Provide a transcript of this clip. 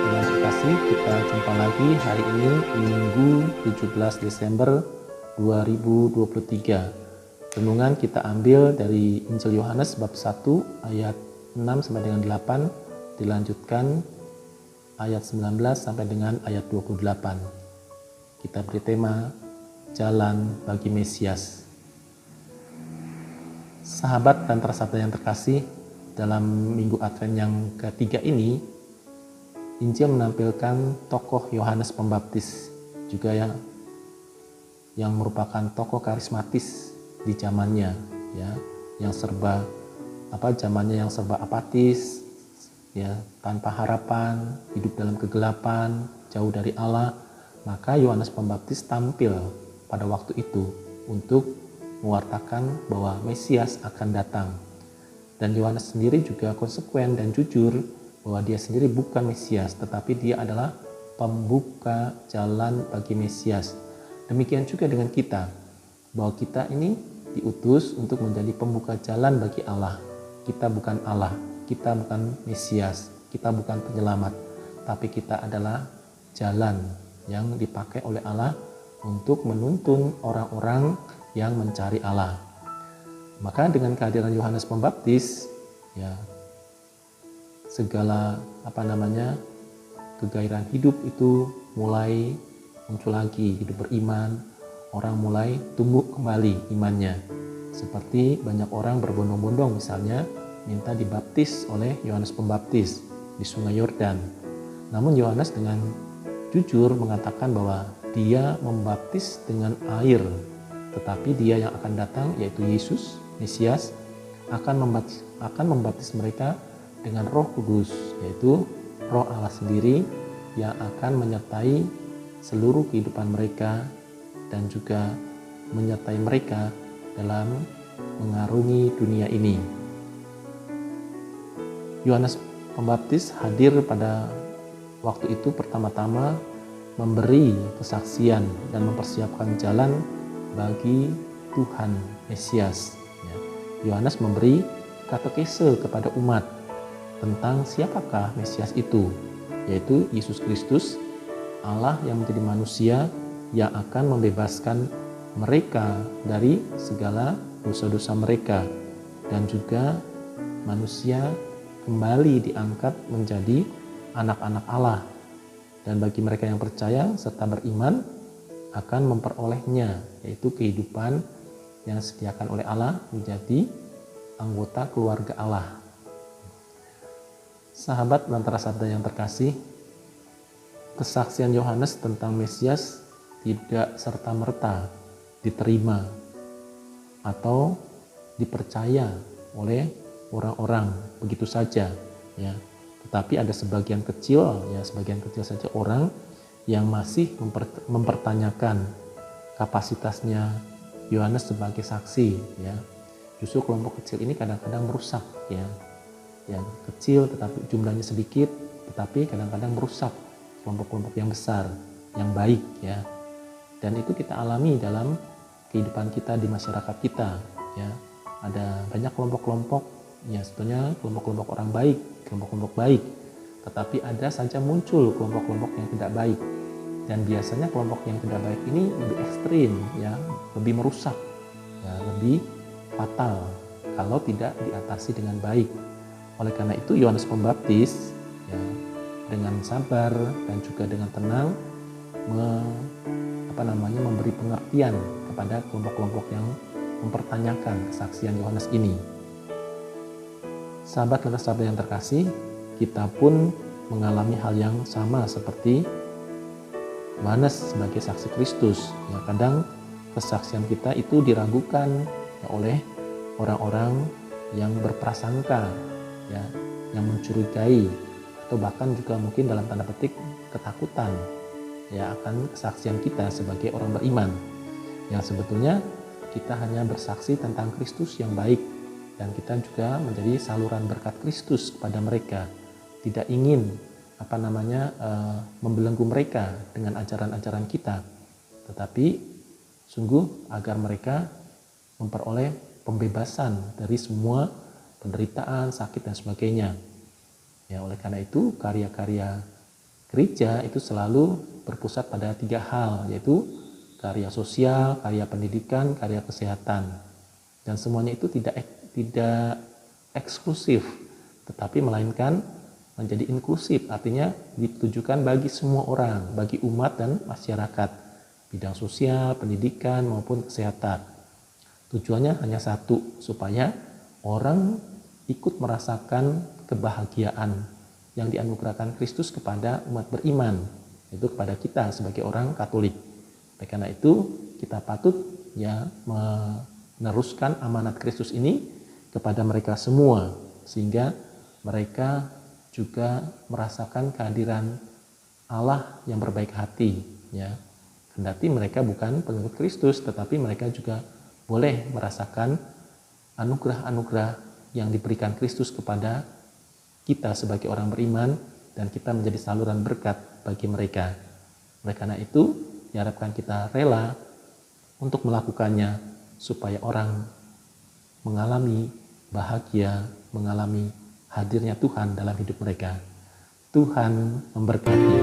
Dengan terkasih, kita jumpa lagi hari ini Minggu 17 Desember 2023. Renungan kita ambil dari Injil Yohanes bab 1 ayat 6 sampai dengan 8, dilanjutkan ayat 19 sampai dengan ayat 28. Kita beri tema Jalan bagi Mesias. Sahabat dan tersabda yang terkasih, dalam Minggu Advent yang ketiga ini, Injil menampilkan tokoh Yohanes Pembaptis, juga yang merupakan tokoh karismatis di zamannya, ya, yang zamannya yang serba apatis, ya, tanpa harapan, hidup dalam kegelapan, jauh dari Allah. Maka Yohanes Pembaptis tampil pada waktu itu untuk mewartakan bahwa Mesias akan datang. Dan Yohanes sendiri juga konsekuen dan jujur bahwa dia sendiri bukan Mesias, tetapi dia adalah pembuka jalan bagi Mesias. Demikian juga dengan kita, bahwa kita ini diutus untuk menjadi pembuka jalan bagi Allah. Kita bukan Allah, kita bukan Mesias, kita bukan penyelamat, tapi kita adalah jalan yang dipakai oleh Allah untuk menuntun orang-orang yang mencari Allah. Maka dengan kehadiran Yohanes Pembaptis, ya, segala kegairahan hidup itu mulai muncul lagi, hidup beriman, orang mulai tumbuh kembali imannya. Seperti banyak orang berbondong-bondong misalnya minta dibaptis oleh Yohanes Pembaptis di Sungai Yordan. Namun Yohanes dengan jujur mengatakan bahwa dia membaptis dengan air, tetapi dia yang akan datang, yaitu Yesus, Mesias, akan membaptis mereka dengan Roh Kudus, yaitu Roh Allah sendiri yang akan menyertai seluruh kehidupan mereka dan juga menyertai mereka dalam mengarungi dunia ini. Yohanes Pembaptis hadir pada waktu itu pertama-tama memberi kesaksian dan mempersiapkan jalan bagi Tuhan Mesias. Yohanes memberi katekese kepada umat tentang siapakah Mesias itu, yaitu Yesus Kristus, Allah yang menjadi manusia yang akan membebaskan mereka dari segala dosa-dosa mereka, dan juga manusia kembali diangkat menjadi anak-anak Allah, dan bagi mereka yang percaya serta beriman akan memperolehnya, yaitu kehidupan yang disediakan oleh Allah menjadi anggota keluarga Allah. Sahabat dan tersabda yang terkasih, kesaksian Yohanes tentang Mesias tidak serta-merta diterima atau dipercaya oleh orang-orang begitu saja, ya. Tetapi ada sebagian kecil saja orang yang masih mempertanyakan kapasitasnya Yohanes sebagai saksi, ya. Justru kelompok kecil ini kadang-kadang merusak, ya. Yang kecil tetapi jumlahnya sedikit, tetapi kadang-kadang merusak kelompok-kelompok yang besar, yang baik, ya. Dan itu kita alami dalam kehidupan kita di masyarakat kita, ya. Ada banyak kelompok-kelompok, ya, sebetulnya kelompok-kelompok orang baik, kelompok-kelompok baik, tetapi ada saja muncul kelompok-kelompok yang tidak baik. Dan biasanya kelompok yang tidak baik ini lebih ekstrim, ya, lebih merusak, ya, lebih fatal kalau tidak diatasi dengan baik. Oleh karena itu Yohanes Pembaptis, ya, dengan sabar dan juga dengan tenang memberi pengertian kepada kelompok-kelompok yang mempertanyakan kesaksian Yohanes ini. Sahabat dan sahabat yang terkasih, kita pun mengalami hal yang sama seperti Yohanes sebagai saksi Kristus. Ya, kadang kesaksian kita itu diragukan, ya, oleh orang-orang yang berprasangka, ya, yang mencurigai, atau bahkan juga mungkin dalam tanda petik ketakutan, ya, akan kesaksian kita sebagai orang beriman, yang sebetulnya kita hanya bersaksi tentang Kristus yang baik, dan kita juga menjadi saluran berkat Kristus kepada mereka, tidak ingin membelenggu mereka dengan ajaran-ajaran kita, tetapi sungguh agar mereka memperoleh pembebasan dari semua penderitaan, sakit dan sebagainya. Ya, oleh karena itu karya-karya gereja itu selalu berpusat pada 3 hal, yaitu karya sosial, karya pendidikan, karya kesehatan. Dan semuanya itu tidak eksklusif, tetapi melainkan menjadi inklusif, artinya ditujukan bagi semua orang, bagi umat dan masyarakat, bidang sosial, pendidikan maupun kesehatan. Tujuannya hanya satu, supaya orang ikut merasakan kebahagiaan yang dianugerahkan Kristus kepada umat beriman, yaitu kepada kita sebagai orang Katolik. Oleh karena itu, kita patut meneruskan amanat Kristus ini kepada mereka semua, sehingga mereka juga merasakan kehadiran Allah yang berbaik hati, ya. Kendati mereka bukan pengikut Kristus, tetapi mereka juga boleh merasakan anugerah-anugerah yang diberikan Kristus kepada kita sebagai orang beriman, dan kita menjadi saluran berkat bagi mereka. Oleh karena itu, diharapkan kita rela untuk melakukannya, supaya orang mengalami bahagia, mengalami hadirnya Tuhan dalam hidup mereka. Tuhan memberkati.